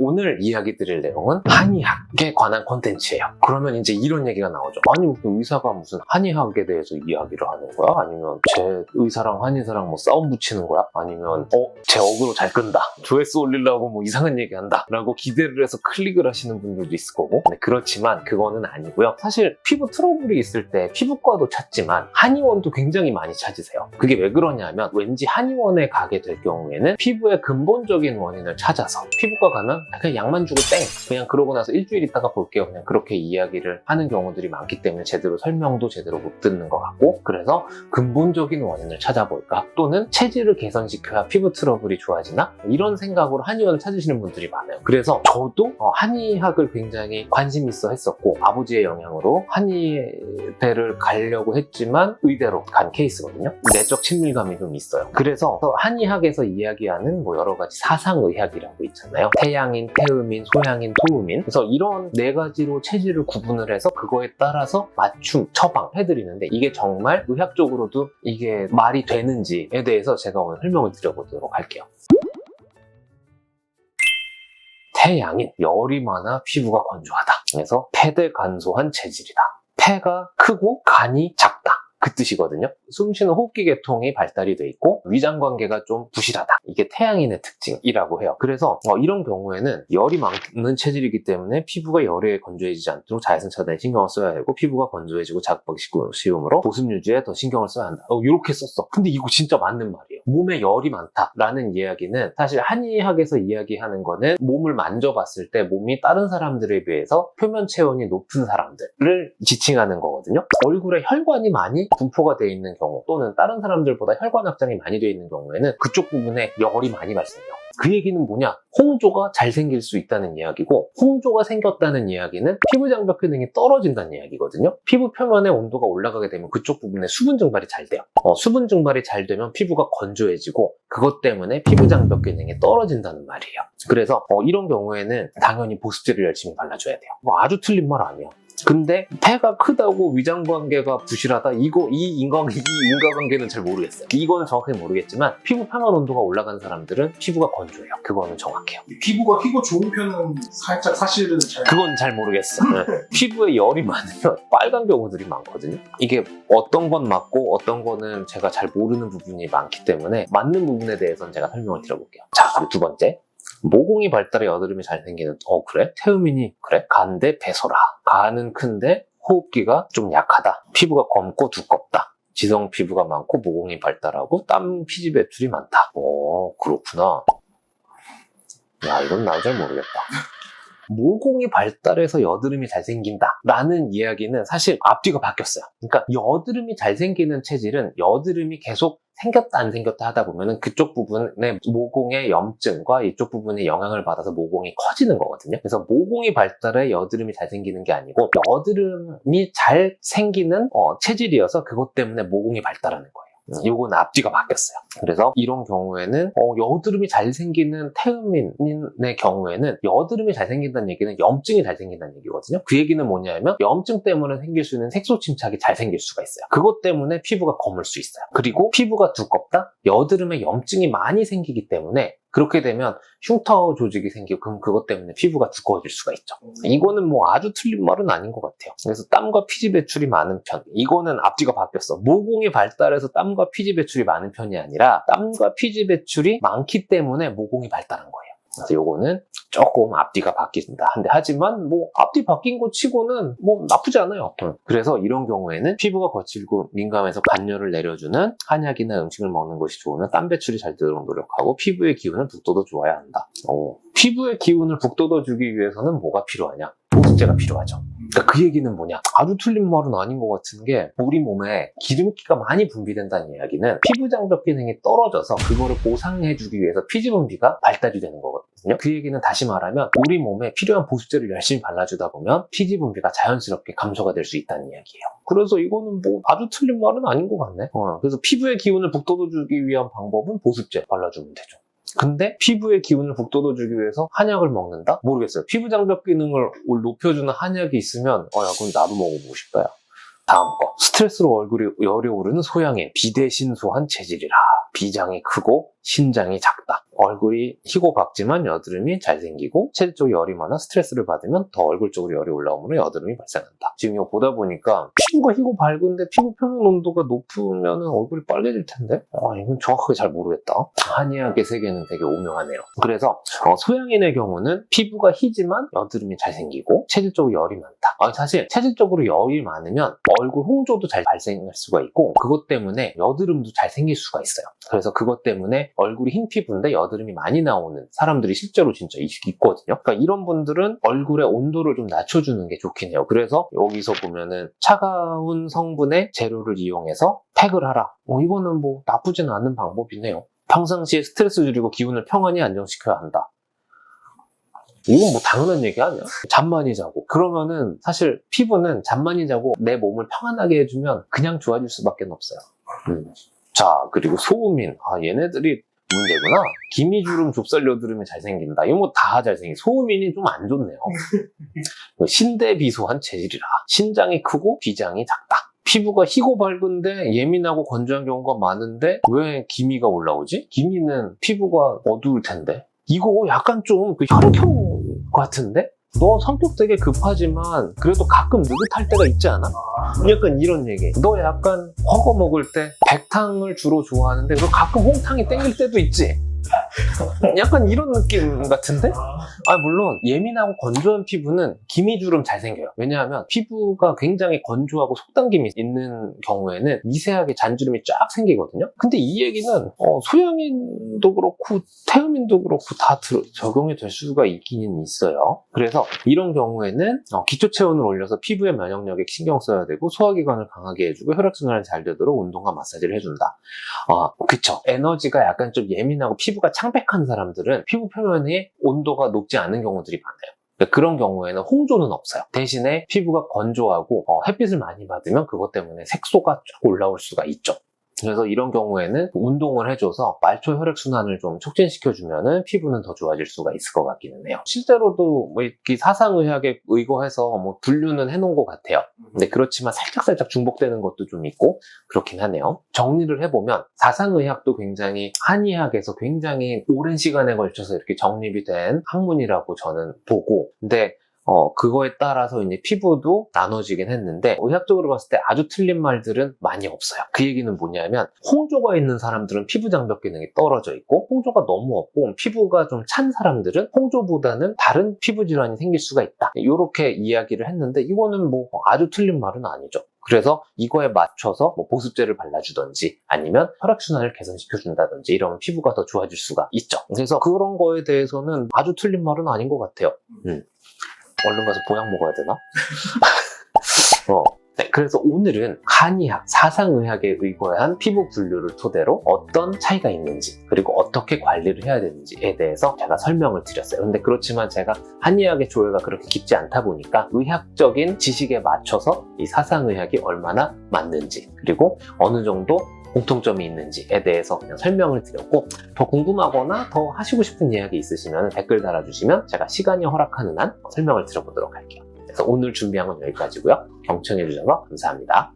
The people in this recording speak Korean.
오늘 이야기 드릴 내용은 한의학에 관한 콘텐츠예요. 그러면 이제 이런 얘기가 나오죠. 아니 무슨 의사가 무슨 한의학에 대해서 이야기를 하는 거야? 아니면 제 의사랑 한의사랑 뭐 싸움 붙이는 거야? 아니면 제 어그로 잘 끈다, 조회수 올리려고 뭐 이상한 얘기한다 라고 기대를 해서 클릭을 하시는 분들도 있을 거고, 네, 그렇지만 그거는 아니고요. 사실 피부 트러블이 있을 때 피부과도 찾지만 한의원도 굉장히 많이 찾으세요. 그게 왜 그러냐면 왠지 한의원에 가게 될 경우에는 피부의 근본적인 원인을 찾아서, 피부과 가면 그냥 약만 주고 땡, 그냥 그러고 나서 일주일 있다가 볼게요, 그냥 그렇게 이야기를 하는 경우들이 많기 때문에 제대로 설명도 제대로 못 듣는 것 같고, 그래서 근본적인 원인을 찾아볼까, 또는 체질을 개선시켜야 피부 트러블이 좋아지나, 이런 생각으로 한의원을 찾으시는 분들이 많아요. 그래서 저도 한의학을 굉장히 관심 있어 했었고, 아버지의 영향으로 한의대를 가려고 했지만 의대로 간 케이스거든요. 내적 친밀감이 좀 있어요. 그래서 한의학에서 이야기하는 뭐 여러 가지 사상의학이라고 있잖아요. 태양인, 태음인, 소양인, 토음인. 그래서 이런 네 가지로 체질을 구분을 해서 그거에 따라서 맞춤, 처방 해드리는데, 이게 정말 의학적으로도 이게 말이 되는지에 대해서 제가 오늘 설명을 드려보도록 할게요. 태양인, 열이 많아 피부가 건조하다. 그래서 폐대간소한 체질이다. 폐가 크고 간이 작다, 그 뜻이거든요. 숨쉬는 호흡기 계통이 발달이 돼 있고 위장관계가 좀 부실하다. 이게 태양인의 특징이라고 해요. 그래서 이런 경우에는 열이 많은 체질이기 때문에 피부가 열에 건조해지지 않도록 자외선 차단에 신경을 써야 되고, 피부가 건조해지고 자극받기 쉬우므로 보습 유지에 더 신경을 써야 한다. 이렇게 썼어. 근데 이거 진짜 맞는 말이에요. 몸에 열이 많다라는 이야기는, 사실 한의학에서 이야기하는 거는 몸을 만져봤을 때 몸이 다른 사람들에 비해서 표면 체온이 높은 사람들을 지칭하는 거거든요. 얼굴에 혈관이 많이 분포가 되어 있는 경우, 또는 다른 사람들보다 혈관 확장이 많이 되어 있는 경우에는 그쪽 부분에 열이 많이 발생해요. 그 얘기는 뭐냐? 홍조가 잘 생길 수 있다는 이야기고, 홍조가 생겼다는 이야기는 피부 장벽 기능이 떨어진다는 이야기거든요. 피부 표면의 온도가 올라가게 되면 그쪽 부분에 수분 증발이 잘 돼요. 수분 증발이 잘 되면 피부가 건조해지고, 그것 때문에 피부 장벽 기능이 떨어진다는 말이에요. 그래서 이런 경우에는 당연히 보습제를 열심히 발라줘야 돼요. 아주 틀린 말 아니에요. 근데 폐가 크다고 위장관계가 부실하다, 이 인과관계는 잘 모르겠어요. 이거는 정확하게 모르겠지만 피부 표면 온도가 올라가는 사람들은 피부가 건조해요. 그거는 정확해요. 피부가 피부 좋은 편은 살짝 사실은 그건 잘 모르겠어. 피부에 열이 많으면 빨간 경우들이 많거든요. 이게 어떤 건 맞고 어떤 거는 제가 잘 모르는 부분이 많기 때문에 맞는 부분에 대해서는 제가 설명을 드려볼게요. 자, 그리고 두 번째, 모공이 발달해 여드름이 잘 생기는, 그래? 태음인이 그래? 간대 배소라. 간은 큰데 호흡기가 좀 약하다. 피부가 검고 두껍다. 지성 피부가 많고 모공이 발달하고 땀 피지 배출이 많다. 그렇구나. 야, 이건 나도 잘 모르겠다. 모공이 발달해서 여드름이 잘 생긴다 라는 이야기는 사실 앞뒤가 바뀌었어요. 그러니까 여드름이 잘 생기는 체질은 여드름이 계속 생겼다 안 생겼다 하다 보면은 그쪽 부분의 모공의 염증과 이쪽 부분에 영향을 받아서 모공이 커지는 거거든요. 그래서 모공이 발달해 여드름이 잘 생기는 게 아니고, 여드름이 잘 생기는 체질이어서 그것 때문에 모공이 발달하는 거예요. 요건 앞뒤가 바뀌었어요. 그래서 이런 경우에는 여드름이 잘 생기는 태음인의 경우에는, 여드름이 잘 생긴다는 얘기는 염증이 잘 생긴다는 얘기거든요. 그 얘기는 뭐냐면 염증 때문에 생길 수 있는 색소 침착이 잘 생길 수가 있어요. 그것 때문에 피부가 검을 수 있어요. 그리고 피부가 두껍다? 여드름에 염증이 많이 생기기 때문에, 그렇게 되면 흉터 조직이 생기고, 그럼 그것 때문에 피부가 두꺼워질 수가 있죠. 이거는 뭐 아주 틀린 말은 아닌 것 같아요. 그래서 땀과 피지 배출이 많은 편, 이거는 앞뒤가 바뀌었어. 모공이 발달해서 땀과 피지 배출이 많은 편이 아니라 땀과 피지 배출이 많기 때문에 모공이 발달한 거예요. 그래서 요거는 조금 앞뒤가 바뀐다. 하지만 뭐 앞뒤 바뀐 거 치고는 뭐 나쁘지 않아요. 그래서 이런 경우에는 피부가 거칠고 민감해서 간열을 내려주는 한약이나 음식을 먹는 것이 좋으면 땀 배출이 잘 되도록 노력하고, 피부의 기운을 북돋워 줘야 한다. 피부의 기운을 북돋워 주기 위해서는 뭐가 필요하냐? 보습제가 필요하죠. 그러니까 그 얘기는 뭐냐? 아주 틀린 말은 아닌 것 같은 게, 우리 몸에 기름기가 많이 분비된다는 이야기는 피부 장벽 기능이 떨어져서 그거를 보상해주기 위해서 피지 분비가 발달이 되는 거거든요. 그 얘기는 다시 말하면 우리 몸에 필요한 보습제를 열심히 발라주다 보면 피지 분비가 자연스럽게 감소가 될 수 있다는 이야기예요. 그래서 이거는 뭐 아주 틀린 말은 아닌 것 같네. 그래서 피부의 기운을 북돋워주기 위한 방법은 보습제 발라주면 되죠. 근데 피부의 기운을 북돋워주기 위해서 한약을 먹는다? 모르겠어요. 피부 장벽 기능을 높여주는 한약이 있으면 야, 그럼 나도 먹어보고 싶다. 야. 다음 거. 스트레스로 얼굴이 열이 오르는 소양인, 비대신소한 체질이라. 비장이 크고 신장이 작다. 얼굴이 희고 박지만 여드름이 잘 생기고 체질 쪽에 열이 많아 스트레스를 받으면 더 얼굴 쪽으로 열이 올라오므로 여드름이 발생한다. 지금 이거 보다 보니까 피부가 희고 밝은데 피부 표면 온도가 높으면 얼굴이 빨개질 텐데 이건 정확하게 잘 모르겠다. 한의학의 세계는 되게 오묘하네요. 그래서 소양인의 경우는 피부가 희지만 여드름이 잘 생기고 체질적으로 열이 많다. 사실 체질적으로 열이 많으면 얼굴 홍조도 잘 발생할 수가 있고 그것 때문에 여드름도 잘 생길 수가 있어요. 그래서 그것 때문에 얼굴이 흰 피부인데 여드름이 많이 나오는 사람들이 실제로 진짜 있거든요. 그러니까 이런 분들은 얼굴의 온도를 좀 낮춰주는 게 좋긴 해요. 그래서 여기서 보면은 차가운 성분의 재료를 이용해서 팩을 하라. 이거는 뭐 나쁘진 않은 방법이네요. 평상시에 스트레스 줄이고 기운을 평안히 안정시켜야 한다. 이건 뭐 당연한 얘기 아니야? 잠 많이 자고. 그러면은 사실 피부는 잠 많이 자고 내 몸을 평안하게 해주면 그냥 좋아질 수밖에 없어요. 자, 그리고 소음인. 얘네들이 문제구나. 기미주름, 좁쌀 여드름이 잘 생긴다. 이거 뭐 다 잘 생긴. 소음인이 좀 안 좋네요. 신대비소한 체질이라. 신장이 크고 비장이 작다. 피부가 희고 밝은데 예민하고 건조한 경우가 많은데 왜 기미가 올라오지? 기미는 피부가 어두울 텐데. 이거 약간 좀 그 혈액형 같은데? 너 성격 되게 급하지만 그래도 가끔 느긋할 때가 있지 않아? 약간 이런 얘기. 너 약간 허거 먹을 때 백탕을 주로 좋아하는데 너 가끔 홍탕이 땡길 때도 있지? 약간 이런 느낌 같은데? 물론 예민하고 건조한 피부는 기미주름 잘 생겨요. 왜냐하면 피부가 굉장히 건조하고 속당김이 있는 경우에는 미세하게 잔주름이 쫙 생기거든요. 근데 이 얘기는 소양인도 그렇고 태음인도 그렇고 다 적용이 될 수가 있기는 있어요. 그래서 이런 경우에는 기초 체온을 올려서 피부의 면역력에 신경 써야 되고 소화기관을 강하게 해주고 혈액순환이 잘 되도록 운동과 마사지를 해준다. 그쵸. 에너지가 약간 좀 예민하고 피부가 창백한 사람들은 피부 표면에 온도가 높지 않은 경우들이 많아요. 그런 경우에는 홍조는 없어요. 대신에 피부가 건조하고 햇빛을 많이 받으면 그것 때문에 색소가 쫙 올라올 수가 있죠. 그래서 이런 경우에는 운동을 해줘서 말초 혈액순환을 좀 촉진시켜주면 피부는 더 좋아질 수가 있을 것 같기는 해요. 실제로도 뭐 이렇게 사상의학에 의거해서 뭐 분류는 해놓은 것 같아요. 근데 그렇지만 살짝 중복되는 것도 좀 있고 그렇긴 하네요. 정리를 해보면 사상의학도 굉장히 한의학에서 굉장히 오랜 시간에 걸쳐서 이렇게 정립이 된 학문이라고 저는 보고 근데 그거에 따라서 이제 피부도 나눠지긴 했는데 의학적으로 봤을 때 아주 틀린 말들은 많이 없어요. 그 얘기는 뭐냐면 홍조가 있는 사람들은 피부 장벽 기능이 떨어져 있고 홍조가 너무 없고 피부가 좀 찬 사람들은 홍조보다는 다른 피부 질환이 생길 수가 있다. 이렇게 이야기를 했는데 이거는 뭐 아주 틀린 말은 아니죠. 그래서 이거에 맞춰서 뭐 보습제를 발라주던지 아니면 혈액순환을 개선시켜준다든지 이러면 피부가 더 좋아질 수가 있죠. 그래서 그런 거에 대해서는 아주 틀린 말은 아닌 것 같아요. 얼른 가서 보약 먹어야 되나? 네, 그래서 오늘은 한의학, 사상의학에 의거한 피부 분류를 토대로 어떤 차이가 있는지 그리고 어떻게 관리를 해야 되는지에 대해서 제가 설명을 드렸어요. 근데 그렇지만 제가 한의학의 조예가 그렇게 깊지 않다 보니까 의학적인 지식에 맞춰서 이 사상의학이 얼마나 맞는지 그리고 어느 정도 공통점이 있는지에 대해서 그냥 설명을 드렸고 더 궁금하거나 더 하시고 싶은 이야기 있으시면 댓글 달아주시면 제가 시간이 허락하는 한 설명을 드려보도록 할게요. 그래서 오늘 준비한 건 여기까지고요. 경청해주셔서 감사합니다.